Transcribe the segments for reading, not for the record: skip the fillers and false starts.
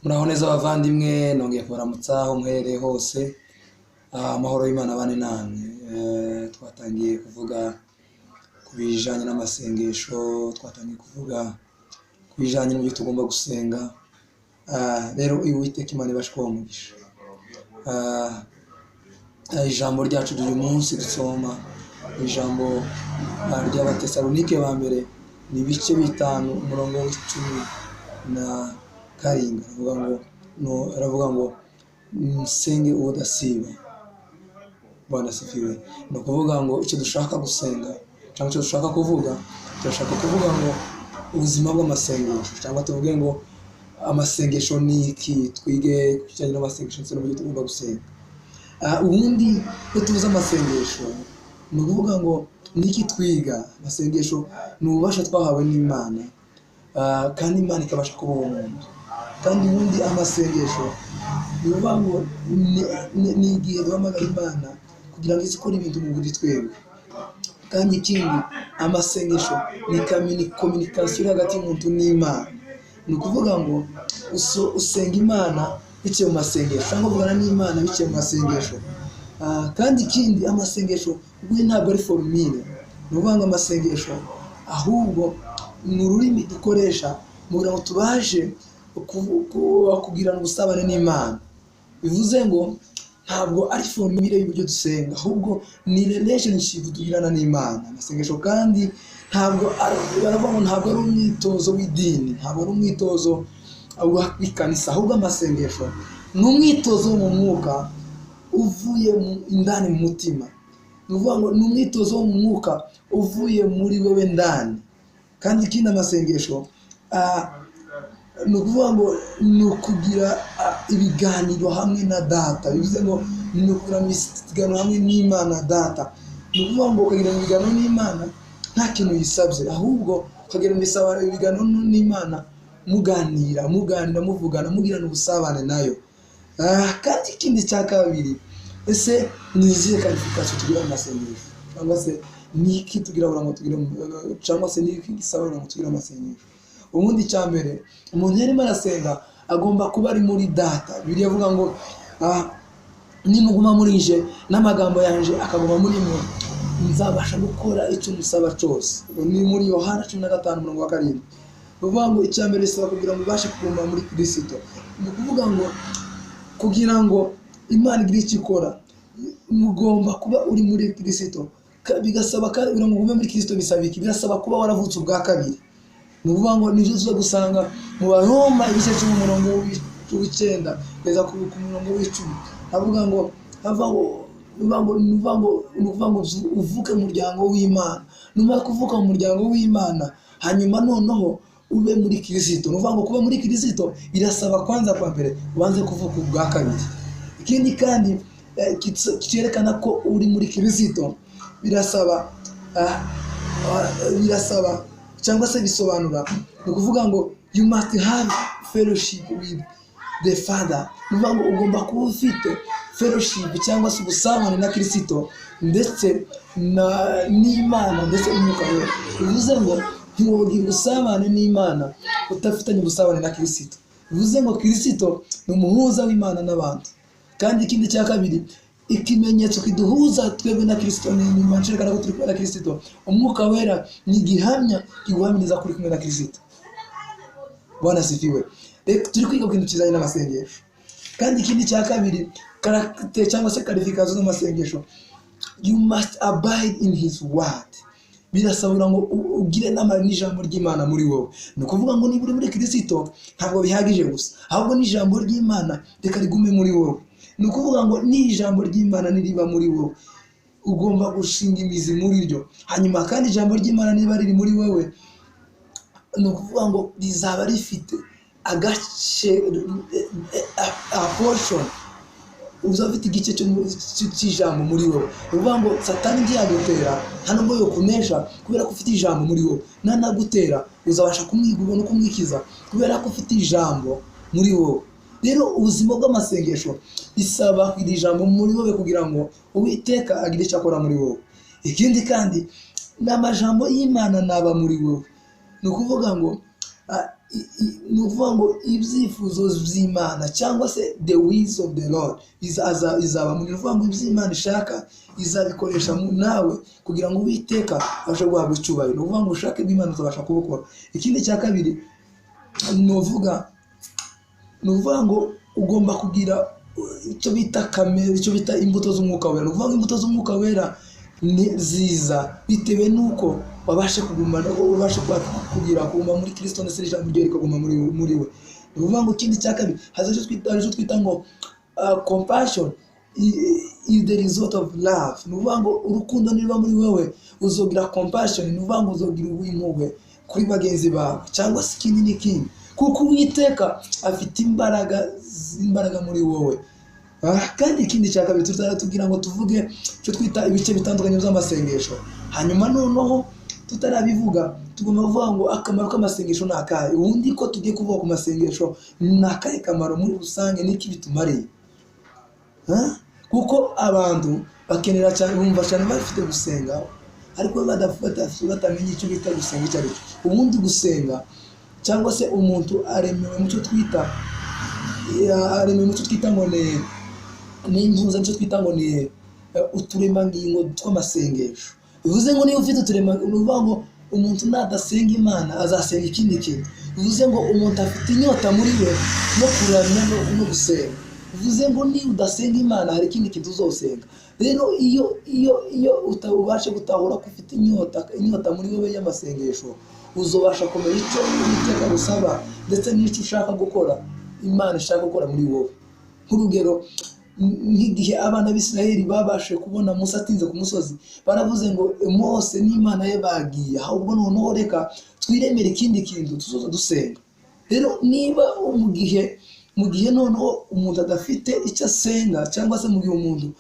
Muraho neza abavandimwe, nongeye kubaramutsa aho muherereye hose. Amahoro y'Imana abane namwe. Twatangiye kuvuga ku bijanye n'amasengesho, twatangiye kuvuga ku bijanye n'ibyo tugomba gusenga. Rero Uwiteka Imana ibashe kubaha umugisha. Ijambo ryacu ry'uyu munsi dusoma ijambo ry'Abatesalonike ba mbere, ni ibice 5 umurongo w'17. Aravuga ngo musenge ubudasiba. Bwana asifiwe. Ni ukuvuga ngo icyo dushaka gusenga cyangwa icyo dushaka kuvuga, turashaka kuvuga ngo ubuzima bw'amasengesho, cyangwa tuvuge ngo amasengesho ni iki, twige kijyanye n'amasengesho ndetse n'uburyo tugomba gusenga. Ubundi iyo tuvuze amasengesho ni ukuvuga ngo ni iki twiga. Amasengesho ni ububasha twahawe n'Imana, kandi Imana ikabasha kubaho umuntu. Kandi ubundi amasengesho ni ukuvuga ngo ni igihe duhamagara Imana kugira ngo izikore ibintu mu buri twebwe. Kandi ikindi, amasengesho ni communication hagati y'umuntu n'Imana. Ni ukuvuga ngo usenga Imana biciye mu masengesho, cyangwa uvugana n'Imana biciye mu masengesho. Kandi ikindi, amasengesho ubwo ntabwo ari formule. Ni ukuvuga ngo amasengesho ahubwo ni ururimi dukoresha kugira ngo tubashe kugirana ubusabane n'Imana. Bivuze ngo ntabwo ari formule y'uburyo dusenga, ahubwo ni relationship tugirana n'Imana. Amasengesho kandi baravuga ngo ntabwo ari umwitozo w'idini, ntabwo ari umwitozo w'ikanisa, ahubwo amasengesho ni umwitozo wo mu mwuka uvuye indani mu mutima. Ni ukuvuga ngo ni umwitozo wo mu mwuka uvuye muri wewe ndani. Kandi ikindi, amasengesho ni ukuvuga ngo ni ukugira ibiganiro hamwe na Data. Bivuze ngo ni ukugirana ibiganiro hamwe n'Imana Data. Ni ukuvuga ngo ukagirana ibiganiro n'Imana nta kintu yisabye, ahubwo ukagirana ibiganiro n'Imana muganira, muvugana, mugirana ubusabane nayo. Kandi ikindi cya kabiri, ese ni izihe qualification tugira mu masengesho, cyangwa se ni iki tugira ngo tugire, cyangwa se ni iki gisaba ngo tugire amasengesho? Ubundi cya mbere, umuntu yarimo arasenga agomba kuba ari muri Data. Bibiliya ivuga ngo nimuguma muri nje n'amagambo yanje akaguma muri mwe, nzabasha gukora icyo musaba cyose. Ni muri Yohana 15:7. Bivuga ngo icya mbere bisaba kugira ngo ubashe kuguma muri Kristo. Ni ukuvuga ngo kugira ngo Imana igire icyo ikora, mugomba kuba uri muri Kristo. Bigasaba kandi kugira ngo ube muri Kristo bisaba iki? Birasaba kuba waravutse ubwa kabiri. Ni ukuvuga ngo nibyo tuza gusanga mu Baroma igice cy'umurongo w'9 kugeza ku murongo w'10. Avuga ngo uvuke mu muryango w'Imana. Numara kuvuka mu muryango w'Imana, hanyuma noneho ube muri Kristo. Ni ukuvuga ngo kuba muri Kristo birasaba kwanza kwa mbere ubanze kuvuka ubwa kabiri. Ikindi kandi cyerekana ko uri muri Kristo, birasaba cyangwa se bisobanura, ni ukuvuga ngo you must have fellowship with the Father. Ni ukuvuga ngo ugomba kuba ufite fellowship cyangwa se ubusabane na Kristo ndetse n'Imana ndetse n'Umwuka Wera. Bivuze ngo ntiwogira ubusabane n'Imana utafitanye ubusabane na Kristo. Bivuze ngo Kristo ni umuhuza w'Imana n'abantu. Kandi ikindi cya kabiri, ikimenyetso kiduhuza twebwe na Kristo ni manshekana ko turi kumwe na Kristo. Umwuka Wera ni gihamya kiguhamiriza kuri kumwe na Kristo. Bwana asifiwe. Turi kwiga ku kintu kizanye n'amasengesho. Kandi ikindi cya kabiri, character cyangwa se qualification z'amasengesho, you must abide in his word. Birasabura ngo ugire n'ijambo ry'Imana muri wowe. Ni ukuvuga ngo niba uri muri Kristo ntabwo bihagije gusa, ahubwo n'ijambo ry'Imana reka rigume muri wowe. Ni ukuvuga ngo n'ijambo ry'Imana niriba muri wowe, ugomba gushinga imizi muri ryo. Hanyuma kandi ijambo ry'Imana niba riri muri wowe, ni ukuvuga ngo rizaba rifite agace, a portion, uzaba ufite igice cy'ijambo muri wowe. Ni ukuvuga ngo Satani ntiyagutera, nta nubwo yokunesha kubera ko ufite ijambo muri wowe. Nanagutera uzabasha kumwiga no kumwikiza kubera ko ufite ijambo muri wowe. Rero ubuzima bw'amasengesho bisaba kugira ijambo muri wowe kugira ngo Uwiteka agire icyo akora muri wowe. Ikindi kandi n'amajambo y'Imana naba muri wowe. Ni ukuvuga ngo ni ukuvuga ngo ibyifuzo by'Imana cyangwa se the wills of the Lord izaba muri uvuga ngo iby'Imana ishaka izabikoresha nawe kugira ngo Uwiteka abashe guhabwa icyubahiro. Ni ukuvuga ngo ubushake bw'Imana uzabasha kubukora. Ikindi cya kabiri ni ukuvuga ngo ugomba kugira icyo bita kamere, icyo bita imbuto z'umwuka wera. Ni ukuvuga ngo imbuto z'umwuka wera ni ziza bitewe nuko wabashe kuguma muri Kristo ndetse n'ijambo rye rikaguma muri we. Ni ukuvuga ngo ikindi cya kabiri haza icyo twita ngo compassion is the result of love. Ni ukuvuga ngo urukundo niruba muri wowe uzogira compassion, ni ukuvuga ngo uzogira impuhwe kuri bagenzi bawe cyangwa se ikindi n'ikindi, kuko Uwiteka afite imbaraga muri wowe. Kandi ikindi cya kabiri tuzatubwira ngo tuvuge icyo twita ibice bitandukanye by'amasengesho. Hanyuma noneho tutarabivuga tugomba kuvuga ngo akamaro k'amasengesho ni akahe. Ubundi ko tugiye kuvuga ku masengesho ni akahe kamaro muri rusange, n'iki bitumariye. Kuko abantu bakenera cyane, bumva cyane bafite gusenga ariko batamenye icyo bita gusenga icyo ari cyo. Ubundi gusenga cyangwa se umuntu aremewe mu cyo twita ngo ni impuza, nicyo twita ngo ni uturemangingo tw'amasengesho. Bivuze ngo niba ufite uturemangingo, ni ukuvuga ngo umuntu nadasenga Imana azasenga ikindi kintu. Bivuze ngo umuntu afite inyota muri we no kuramya no gusenga. Bivuze ngo niba udasenga Imana hari ikindi kintu uzosenga. Rero iyo utabashe gutahura ko ufite inyota muri wowe y'amasengesho, uzobasha kumenya icyo Uwiteka gusaba ndetse n'icyo ushaka gukora, Imana ishaka gukora muri wowe. Nk'urugero, nk'igihe abana b'Isiraheli babashe kubona Musa atinze ku musozi, baravuze ngo Mose n'Imana ye bagiye, ahubwo noneho reka twiremere ikindi kintu tuzoza dusenga. Rero niba mu gihe noneho umuntu adafite icyo asenga, cyangwa se mu gihe umuntu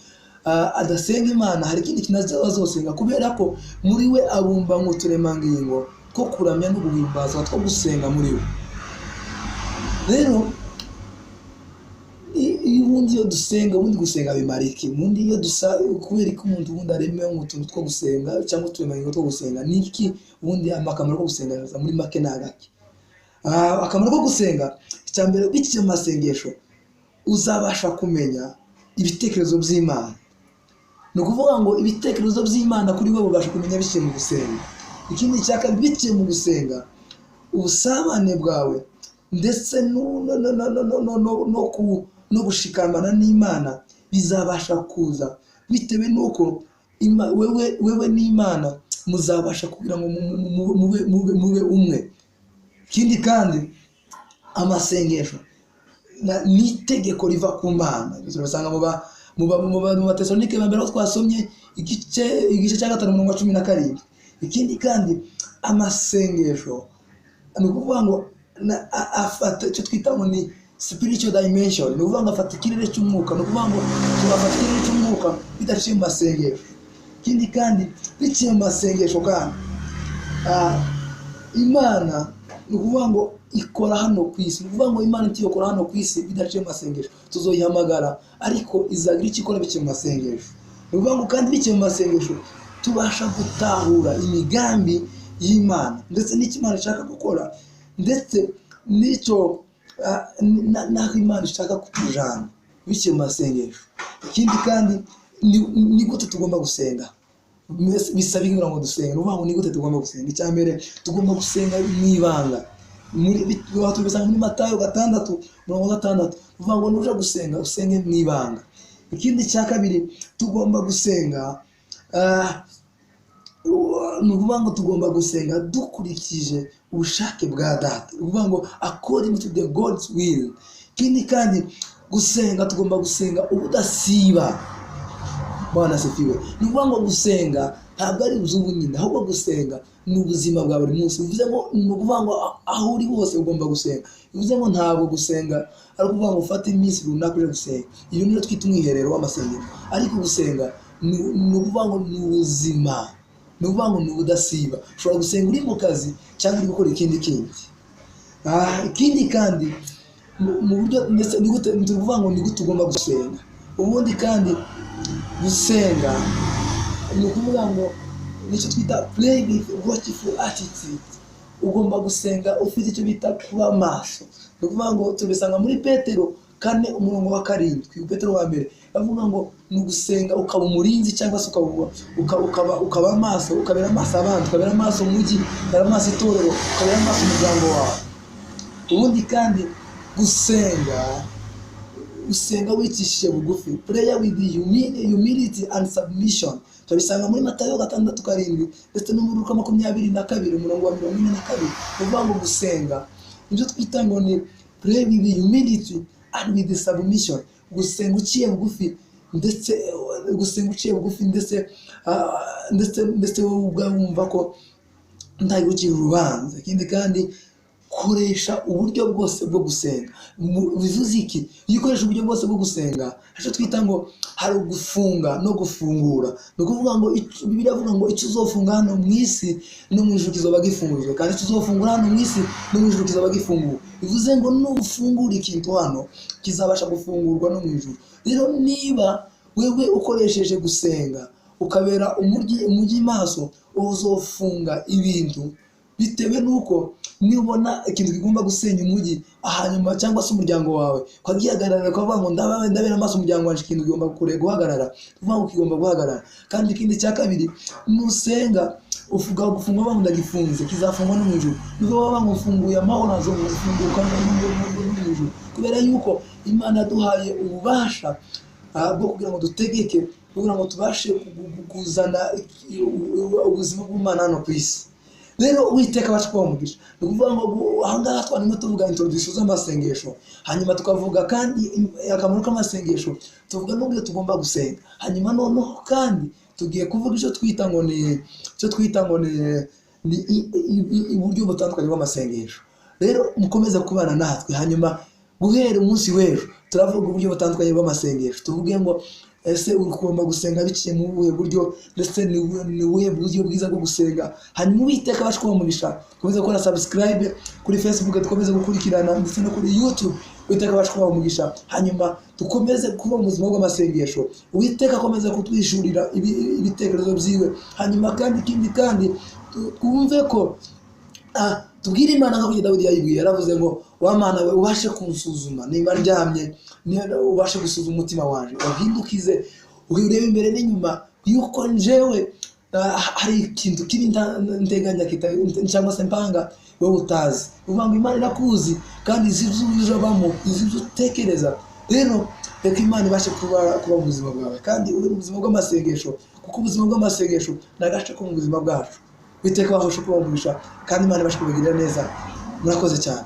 adasenga Imana, hari ikindi kintu azosenga, kubera ko muri we abumba ngo turemangingo two kuramya no guhimbaza two gusenga muri we. Rero ubundi iyo dusenga, ubundi gusenga bimara iki? Ubundi iyo kubera ko umuntu ubundi aremewe mu tuntu two gusenga cyangwa uturemangingo two gusenga, ni iki ubundi akamaro ko gusenga muri make ni agaki? Akamaro ko gusenga, icya mbere biciye mu masengesho uzabasha kumenya ibitekerezo by'Imana. Ni ukuvuga ngo ibitekerezo by'Imana kuri wowe ubasha kumenya biciye mu gusenga. Ikindi cya kabiri, biciye mu gusenga ubusabane bwawe ndetse no gushikamana n'Imana bizabasha kuza bitewe nuko wewe n'Imana muzabasha kugira ngo mube umwe. Ikindi kandi amasengesho ni itegeko riva ku Mana. Turasanga mu Batesalonike ba mbere aho twasomye igice cya 5:17. Ikindi kandi amasengesho ni ukuvuga ngo afata icyo twita ngo ni spiritual dimension. Ni ukuvuga ngo afata ikirere cy'umwuka. Ni ukuvuga ngo tubafata ikirere cy'umwuka bidaciye mu masengesho. Ikindi kandi biciye mu masengesho kandi Imana ni ukuvuga ngo ikora hano ku isi. Ni ukuvuga ngo Imana itiyokora hano ku isi bidaciye mu masengesho, tuzoyihamagara, ariko izagira icyo ikora biciye mu masengesho. Ni ukuvuga ngo kandi biciye mu masengesho tubasha gutahura imigambi y'Imana ndetse n'icyo Imana ishaka gukora, ndetse n'icyo naho Imana ishaka kutujana biciye mu masengesho. Ikindi kandi ni gute tugomba gusenga, bisaba kugira ngo dusenge. Ni ukuvuga ngo ni gute tugomba gusenga. Icya mbere tugomba gusenga mu ibanga. Tubisanga muri Matayo 6:6. Uvuga ngo nuje gusenga usenge mu ibanga. Ikindi cya kabiri tugomba gusenga, ni ukuvuga ngo tugomba gusenga dukurikije ubushake bwa Data. Ni ukuvuga ngo according to the God's will. Ikindi kandi gusenga tugomba gusenga ubudasiba. Bwana asifiwe. Ni ukuvuga ngo gusenga ntabwo ari ubunyine, ahubwo gusenga ni ubuzima bwa buri munsi. Bivuze ngo ni ukuvuga ngo aho uri hose ugomba gusenga. Bivuze ngo ntabwo gusenga ari ukuvuga ngo ufate iminsi runaka uje gusenga. Iyo niyo twita umwiherero w'amasengesho. Ariko gusenga ni ukuvuga ngo ni ubuzima. Ni ukuvuga ngo ni ubudasiba. Ushobora gusenga uri mu kazi cyangwa uri gukora ikindi. Ikindi kandi mu buryo ni gute tuvuga ngo ni gute tugomba gusenga. Ubundi kandi gusenga ni ukuvuga ngo nicyo twita pray with watchful attitude. ugomba gusenga ufite icyo bita kuba maso. Ni ukuvuga ngo tubisanga muri Petero 4:7. Petero wa mbere bavuga ngo ni ugusenga ukaba umurinzi cyangwa se ukaba maso, ukabera amaso abandi, ukabera amaso umujyi, ukabera amaso itorero, ukabera amaso umuryango wawe. Ubundi kandi gusenga wicishije bugufi, prayer with humility and submission. Tubisanga muri Matayo 6:7 ndetse no muri Luka 22:42. Uvuga ngo gusenga ibyo twita ngo ni pray with humility and with submission. Gusenga uciye bugufi ndetse wowe ubwawe wumva ko ntago ugira urubanza. Ikindi kandi koresha uburyo bwose bwo gusenga. Bivuze iki? Iyo ukoresha uburyo bwose bwo gusenga, icyo twita ngo hari ugufunga no gufungura. Ni ukuvuga ngo Bibiliya ivuga ngo icyo uzofunga hano mu isi no mu ijuru kizoba gifungurwa, kandi icyo uzofungura hano mu isi no mu ijuru kizoba gifunguwe. Bivuze ngo nufungura ikintu hano kizabasha gufungurwa no mu ijuru. Rero niba wewe ukoresheje gusenga ukabera umujyi maso, uzofunga ibintu bitewe nuko nibona ikintu kigomba gusenya umujyi ahanyuma cyangwa se umuryango wawe kwagihagarara kwavuga ngo ndabera amaso umuryango wanje, ikintu kigomba guhagarara, uvuga ngo kigomba guhagarara. Kandi ikindi cya kabiri, nusenga uvuga gufunga ngo ndagifunze, kizafungwa no mu ijuru. Niba waba ngo ufunguye amahoro azo gufunguka no mu ijuru, kubera yuko Imana duhaye ububasha bwo kugira ngo dutegeke, kugira ngo tubashe kuzana ubuzima bw'Imana hano ku isi. Rero Uwiteka bashikuba umugisha. Ni ukuvuga ngo ahangaha twarimo tuvuga introduction z'amasengesho, hanyuma tukavuga kandi akamaro k'amasengesho, tuvuga n'ubwo tugomba gusenga. Hanyuma noneho kandi tugiye kuvuga icyo twita ngo ni uburyo butandukanye bw'amasengesho. Rero mukomeze kubana natwe, hanyuma guhera umunsi w'ejo turavuga uburyo butandukanye bw'amasengesho. Tuvuge ngo ese ugomba gusenga biciye mu buhe buryo, ndetse ni ubuhe buryo bwiza bwo gusenga. Hanyuma Uwiteka bashikuba umugisha. Komeza gukora subscribe kuri Facebook, dukomeze gukurikirana ndetse no kuri YouTube. Uwiteka bashikuba umugisha. Hanyuma dukomeze kuba mu buzima bw'amasengesho. Uwiteka akomeza kutwishurira ibitekerezo byiwe. Hanyuma kandi ikindi kandi twumve ko tubwire Imana nko kujya Dawidi yayibwiye, yaravuze ngo wa Mana we ubashe kunsuzuma niba ndyamye, ubashe gusuzuma umutima wanje, uhindukize urebe imbere n'inyuma yuko njewe hari ikintu kiri nteganya cyangwa se mpanga wowe utazi. Uvuga ngo Imana irakuzi kandi izi ibyo bamo, izi ibyo utekereza. Rero reka Imana ibashe kuba mu buzima bwawe, kandi uri mu buzima bw'amasengesho, kuko ubuzima bw'amasengesho nagace ko mu buzima bwacu. Uwiteka bafashe kuba umugisha, kandi Imana ibashe kubagirira neza. Murakoze cyane.